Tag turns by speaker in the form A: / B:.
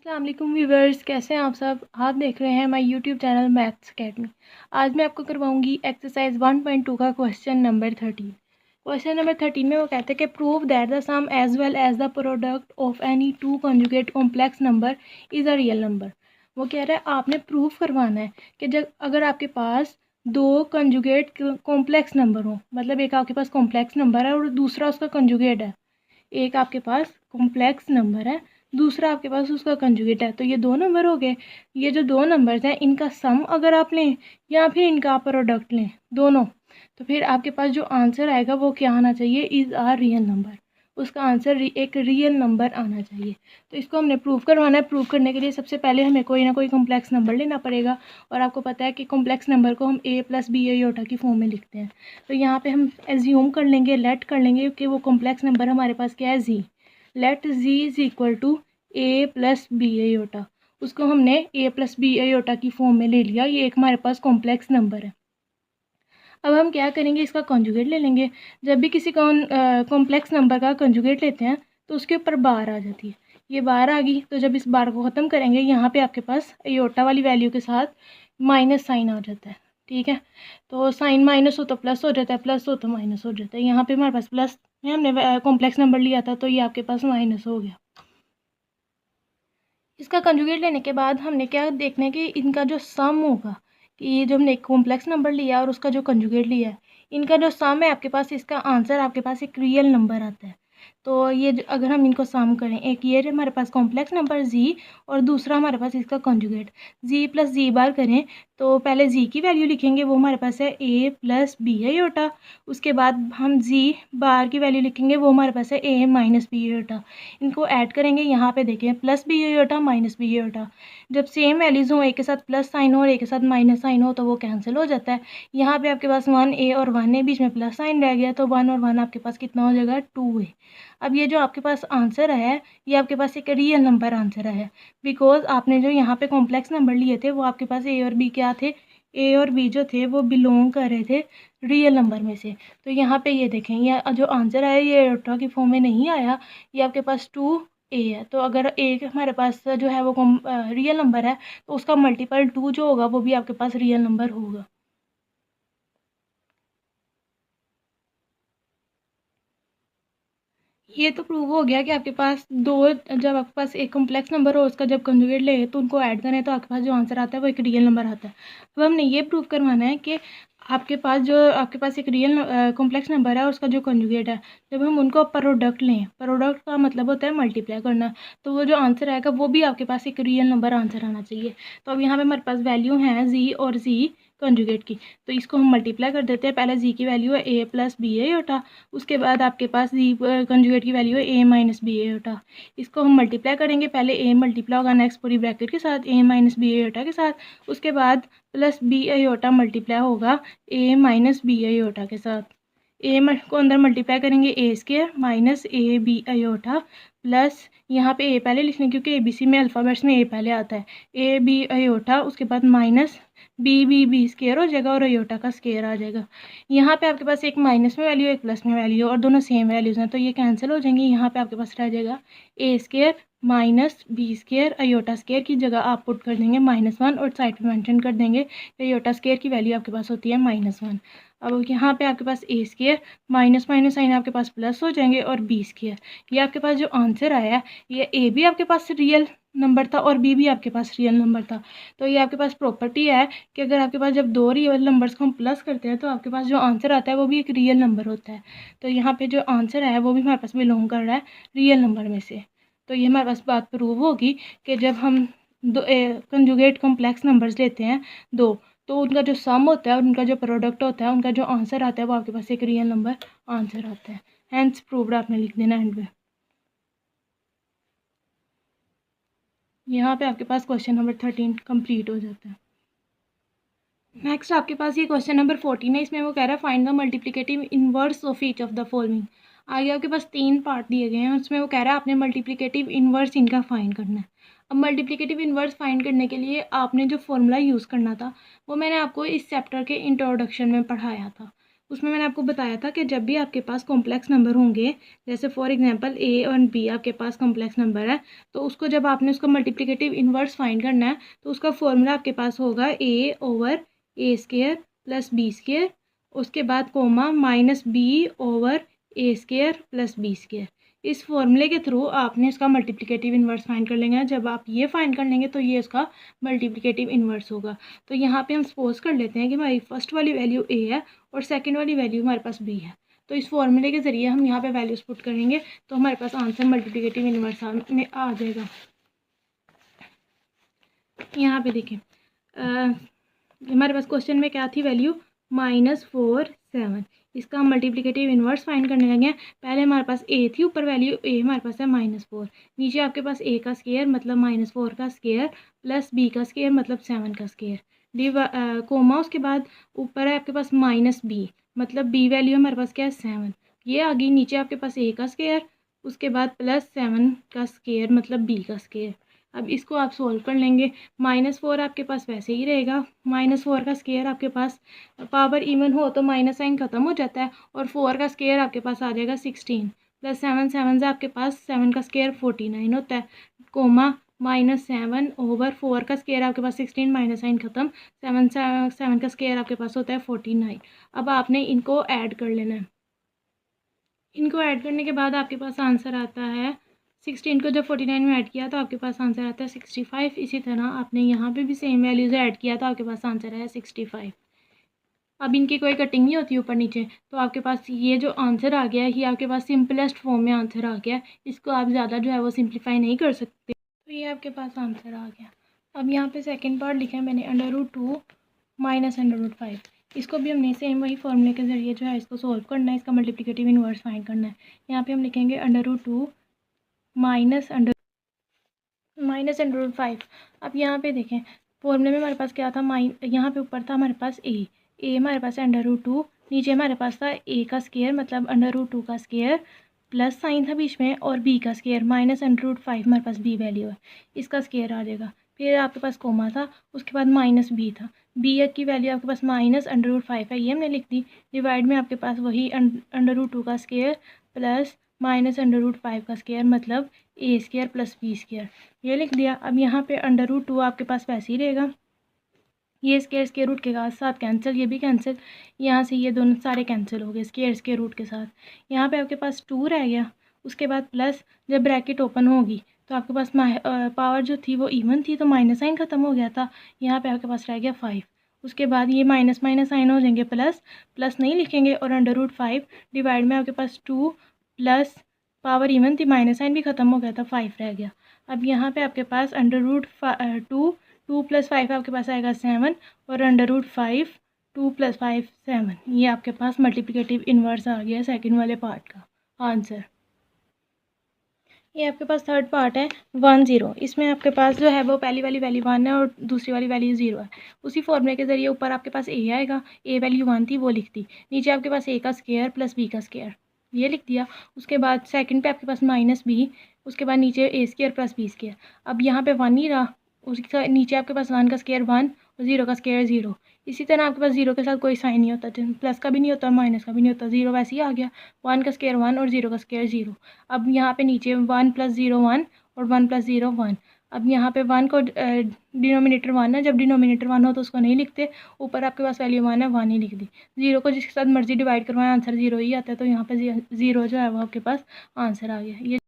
A: अस्सलाम वालेकुम व्यूवर्स, कैसे हैं आप सब। आप देख रहे हैं my YouTube channel maths academy. आज मैं आपको करवाऊंगी एक्सरसाइज 1.2 का क्वेश्चन नंबर 13। क्वेश्चन नंबर 13 में वो कहते हैं कि prove that the sum as well as the product of any two conjugate complex number is a real number. वो कह रहा है आपने प्रूव करवाना है कि जब अगर आपके पास दो कंजुगेट कॉम्प्लेक्स नंबर हो, मतलब एक आपके पास कॉम्प्लेक्स नंबर है और दूसरा उसका कंजुगेट है। एक आपके पास कॉम्प्लेक्स नंबर है, दूसरा आपके पास उसका कंजुगेट है, तो ये दो नंबर हो गए। ये जो दो नंबर्स हैं इनका सम अगर आप लें या फिर इनका आप प्रोडक्ट लें दोनों, तो फिर आपके पास जो आंसर आएगा वो क्या आना चाहिए, इज़ आर रियल नंबर। उसका आंसर एक रियल नंबर आना चाहिए। तो इसको हमने प्रूव करवाना है। प्रूव करने के लिए सबसे पहले हमें कोई ना कोई कॉम्प्लेक्स नंबर लेना पड़ेगा। और आपको पता है कि कॉम्प्लेक्स नंबर को हम a + b आयोटा की फॉर्म में लिखते हैं। तो यहाँ पे हम एज्यूम कर लेंगे, लेट कर लेंगे कि वो कॉम्प्लेक्स नंबर हमारे पास क्या है, z। Let z is equal to a + b iota. उसको हमने a + b आयोटा की फॉर्म में ले लिया। ये एक हमारे पास कॉम्प्लेक्स नंबर है। अब हम क्या करेंगे, इसका कॉन्जुगेट ले लेंगे। जब भी किसी कॉम्प्लेक्स नंबर का कॉन्जुगेट लेते हैं तो उसके ऊपर बार आ जाती है। ये बार आ गई, तो जब इस बार को ख़त्म करेंगे यहाँ पे आपके पास आयोटा वाली वैल्यू के साथ माइनस साइन आ जाता है। ठीक है, तो साइन माइनस हो तो प्लस हो जाता है, प्लस हो तो माइनस हो जाता है। यहाँ पे हमारे पास प्लस में हमने कॉम्प्लेक्स नंबर लिया था, तो ये आपके पास माइनस हो गया। इसका कंजुगेट लेने के बाद हमने क्या देखना है कि इनका जो सम होगा, कि ये जो हमने एक कॉम्प्लेक्स नंबर लिया और उसका जो कंजुगेट लिया है, इनका जो सम है आपके पास, इसका आंसर आपके पास एक रियल नंबर आता है। तो ये अगर हम इनको सम करें, एक ये हमारे पास कॉम्प्लेक्स नंबर z और दूसरा हमारे पास इसका कंजुगेट z + z बार करें, तो पहले z की वैल्यू लिखेंगे, वो हमारे पास है a + b आयोटा। उसके बाद हम z बार की वैल्यू लिखेंगे, वो हमारे पास है a - b आयोटा। इनको ऐड करेंगे, यहाँ पे देखें +b आयोटा -b आयोटा। जब सेम वैल्यूज़ हों, एक के साथ प्लस साइन हो और एक के साथ माइनस साइन हो, तो वो कैंसिल हो जाता है। यहाँ पे आपके पास 1a और 1a, बीच में प्लस साइन रह गया, तो 1 और 1 आपके पास कितना हो जाएगा, 2a। अब ये जो आपके पास आंसर है, ये आपके पास एक रियल नंबर आंसर है, बिकॉज आपने जो यहाँ पे कॉम्प्लेक्स नंबर लिए थे वो आपके पास a और b क्या थे, a और b जो थे वो बिलोंग कर रहे थे रियल नंबर में से। तो यहाँ पे ये देखें, ये जो आंसर आया ये आयोटा की फॉर्म में नहीं आया, ये आपके पास 2a है। तो अगर एक हमारे पास जो है वो रियल नंबर है, तो उसका मल्टीपल 2 जो होगा वो भी आपके पास रियल नंबर होगा। ये तो प्रूव हो गया कि आपके पास दो, जब आपके पास एक कॉम्प्लेक्स नंबर हो उसका जब कंजुगेट ले तो उनको ऐड करें तो आपके पास जो आंसर आता है वो एक रियल नंबर आता है। अब हमने ये प्रूव करवाना है कि आपके पास एक रियल कॉम्प्लेक्स नंबर है और उसका जो कंजुगेट है, जब हम उनको प्रोडक्ट लें, प्रोडक्ट का मतलब होता है मल्टीप्लाई करना, तो वो जो आंसर आएगा वो भी आपके पास एक रियल नंबर आंसर आना चाहिए। तो अब यहाँ पे हमारे पास वैल्यू है z और z कंजुगेट की, तो इसको हम मल्टीप्लाई कर देते हैं। पहले z की वैल्यू है a + b आयोटा, उसके बाद आपके पास z कंजुगेट की वैल्यू है a - b आयोटा। इसको हम मल्टीप्लाई करेंगे, पहले a मल्टीप्लाई होगा नेक्स्ट पूरी ब्रैकेट के साथ a - b आयोटा के साथ, उसके बाद प्लस b आयोटा मल्टीप्लाई होगा a - b आयोटा के साथ। को अंदर मल्टीप्लाई करेंगे a² - ab आयोटा, प्लस यहाँ पे a पहले लिखने क्योंकि ABC में अल्फ़ाबेट्स में a पहले आता है, ab आयोटा, उसके बाद माइनस b² हो जाएगा और आयोटा का स्क्वायर आ जाएगा। यहाँ पे आपके पास एक माइनस में वैल्यू एक प्लस में वैल्यू और दोनों सेम वैल्यूज़ हैं, तो ये कैंसिल हो जाएंगी। यहाँ पे आपके पास रह जाएगा a² - b² आयोटा स्क्वायर की जगह आप पुट कर देंगे -1 और साइड पे मेंशन कर देंगे कि आयोटा स्क्वायर की वैल्यू आपके पास होती है -1। अब यहाँ पे आपके पास a² माइनस माइनस साइन आपके पास प्लस हो जाएंगे और b²। ये आपके पास जो आंसर आया है, ये a भी आपके पास रियल नंबर था और b भी आपके पास रियल नंबर था। तो ये आपके पास प्रॉपर्टी है कि अगर आपके पास जब दो रियल नंबर्स को हम प्लस करते हैं तो आपके पास जो आंसर आता है वो भी एक रियल नंबर होता है। तो यहाँ पे जो आंसर है वो भी हमारे पास बिलोंग कर रहा है रियल नंबर में से। तो ये हमारे पास बात प्रूव होगी कि जब हम दो कंजुगेट कॉम्प्लेक्स नंबर्स लेते हैं दो, तो उनका जो सम होता है और उनका जो प्रोडक्ट होता है, उनका जो आंसर आता है वो आपके पास एक रियल नंबर आंसर आता है। हैंस प्रूव्ड आपने लिख देना एंड में। यहाँ पे आपके पास क्वेश्चन नंबर 13 कंप्लीट हो जाता है। नेक्स्ट आपके पास ये क्वेश्चन नंबर 14 है। इसमें वो कह रहा है find the multiplicative inverse of each of the following. आगे आपके पास 3 पार्ट दिए गए हैं, उसमें वो कह रहा है आपने मल्टीप्लिकेटिव इनवर्स इनका फाइंड करना है। अब मल्टीप्लिकेटिव इनवर्स फाइंड करने के लिए आपने जो फॉर्मूला यूज़ करना था वो मैंने आपको इस चैप्टर के इंट्रोडक्शन में पढ़ाया था। उसमें मैंने आपको बताया था कि जब भी आपके पास कॉम्प्लेक्स नंबर होंगे, जैसे फॉर एग्जांपल ए और बी आपके पास कॉम्प्लेक्स नंबर है, तो उसको जब आपने उसका मल्टीप्लिकेटिव इन्वर्स फाइंड करना है तो उसका फॉर्मूला आपके पास होगा ए ओवर ए स्केयर प्लस बी स्केयर, उसके बाद कोमा माइनस बी ओवर ए स्केयर प्लस बी स्केयर। इस फॉर्मूले के थ्रू आपने इसका मल्टीप्लिकेटिव इन्वर्स फाइंड कर लेंगे। जब आप ये फाइंड कर लेंगे तो ये इसका मल्टीप्लिकेटिव इन्वर्स होगा। तो यहाँ पे हम सपोज कर लेते हैं कि हमारी फर्स्ट वाली वैल्यू ए है और सेकंड वाली वैल्यू हमारे पास बी है। तो इस फॉर्मूले के ज़रिए हम यहाँ पे वैल्यूज पुट करेंगे तो हमारे पास आंसर मल्टीप्लिकेटिव इन्वर्स में आ जाएगा। यहाँ पे देखिए हमारे पास क्वेश्चन में क्या थी वैल्यू, -4 7। इसका हम मल्टीप्लिकेटिव इन्वर्स फाइंड करने लगे हैं। पहले हमारे पास ए थी, ऊपर वैल्यू ए हमारे पास है -4, नीचे आपके पास ए का स्केयर मतलब -4 का स्केयर प्लस बी का स्केयर मतलब 7 का स्केयर कोमा, उसके बाद ऊपर है आपके पास -b मतलब बी वैल्यू हमारे पास क्या है 7, ये आ गई। नीचे आपके पास ए का स्केयर, उसके बाद प्लस 7 का स्केयर मतलब बी का स्केयर। अब इसको आप सोल्व कर लेंगे। -4 आपके पास वैसे ही रहेगा, -4 का स्केयर आपके पास पावर इवन हो तो माइनस साइन ख़त्म हो जाता है और 4 का स्केयर आपके पास आ जाएगा 16 प्लस 7 7 से आपके पास 7 का स्केयर 49 होता है, कोमा -7 ओवर 4 का स्केयर आपके पास 16 माइनस साइन ख़त्म, 7 का स्केयर आपके पास होता है 49। अब आपने इनको ऐड कर लेना है। इनको ऐड करने के बाद आपके पास आंसर आता है 16 को जब 49 में ऐड किया तो आपके पास आंसर आता है 65। इसी तरह आपने यहाँ पे भी सेम वैल्यूज़ ऐड किया तो आपके पास आंसर है 65। अब इनकी कोई कटिंग नहीं होती ऊपर नीचे, तो आपके पास ये जो आंसर आ गया है ये आपके पास सिंपलेस्ट फॉर्म में आंसर आ गया। इसको आप ज़्यादा जो है वो सिंप्लीफाई नहीं कर सकते, तो ये आपके पास आंसर आ गया। अब यहाँ पे सेकंड पार्ट लिखा है मैंने √2 माइनस √5। इसको भी हमने सेम वही फॉर्मूले के ज़रिए जो है इसको सोल्व करना है, इसका मल्टीप्लिकेटिव इन्वर्स फाइंड करना है। यहाँ पे हम लिखेंगे √2 माइनस √5। अब यहाँ पे देखें फॉर्मूले में हमारे पास क्या था, यहाँ पे ऊपर था हमारे पास ए हमारे पास है √2, नीचे हमारे पास था ए का स्केयर मतलब √2 का स्केयर प्लस साइन था बीच में और बी का स्केयर -√5 हमारे पास बी वैल्यू है, इसका स्केयर आ जाएगा। फिर आपके पास कोमा था, उसके बाद -b था, बी की वैल्यू आपके पास -√5 है, ये हमने लिख दी। डिवाइड में आपके पास वही √2 का स्केयर प्लस -√5 का स्केयर मतलब ए स्केयर प्लस बी स्केयर, ये लिख दिया। अब यहाँ पे √2 आपके पास वैसे ही रहेगा, ये स्केयर रूट के साथ कैंसिल, ये भी कैंसिल, यहाँ से ये दोनों सारे कैंसिल हो गए स्केयर रूट के साथ। यहाँ पे आपके पास 2 रह गया, उसके बाद प्लस जब ब्रैकेट ओपन होगी तो आपके पास पावर जो थी वो इवन थी तो माइनस साइन ख़त्म हो गया था, यहाँ पे आपके पास रह गया 5। उसके बाद ये माइनस माइनस साइन हो जाएंगे प्लस, प्लस नहीं लिखेंगे और √5 डिवाइड में आपके पास 2 प्लस पावर इवन थी माइनस साइन भी ख़त्म हो गया था 5 रह गया। अब यहाँ पे आपके पास √2 2 + 5 आपके पास आएगा 7 और √5 2 + 5 7, ये आपके पास मल्टीप्लिकेटिव इन्वर्स आ गया सेकंड वाले पार्ट का आंसर। ये आपके पास थर्ड पार्ट है 1 0। इसमें आपके पास जो है वो पहली वाली वैल्यू 1 है और दूसरी वाली वैल्यू 0 है। उसी फॉर्मूले के ज़रिए ऊपर आपके पास ए आएगा, ए वैल्यू 1 थी वो लिख दी, नीचे आपके पास ए का स्केयर प्लस बी का स्केयर ये लिख दिया। उसके बाद सेकंड पे आपके पास -b, उसके बाद नीचे ए स्केयर प्लस बी स्केयर। अब यहाँ पे 1 ही रहा, उसके नीचे आपके पास 1 का स्केयर 1 और 0 का स्केयर 0। इसी तरह आपके पास 0 के साथ कोई साइन नहीं होता, प्लस का भी नहीं होता और माइनस का भी नहीं होता, 0 वैसे ही आ गया। 1 का स्केयर 1 और 0 का स्केयर 0। अब यहाँ पे नीचे 1 + 0 1 और 1 + 0 1। अब यहाँ पे 1 को डिनोमिनेटर 1 है, जब डिनोमिनेटर 1 हो तो उसको नहीं लिखते, ऊपर आपके पास वैल्यू 1 है 1 ही लिख दी। 0 को जिसके साथ मर्जी डिवाइड करवाएं आंसर 0 ही आता है, तो यहाँ पे 0 जो है वो आपके पास आंसर आ गया। ये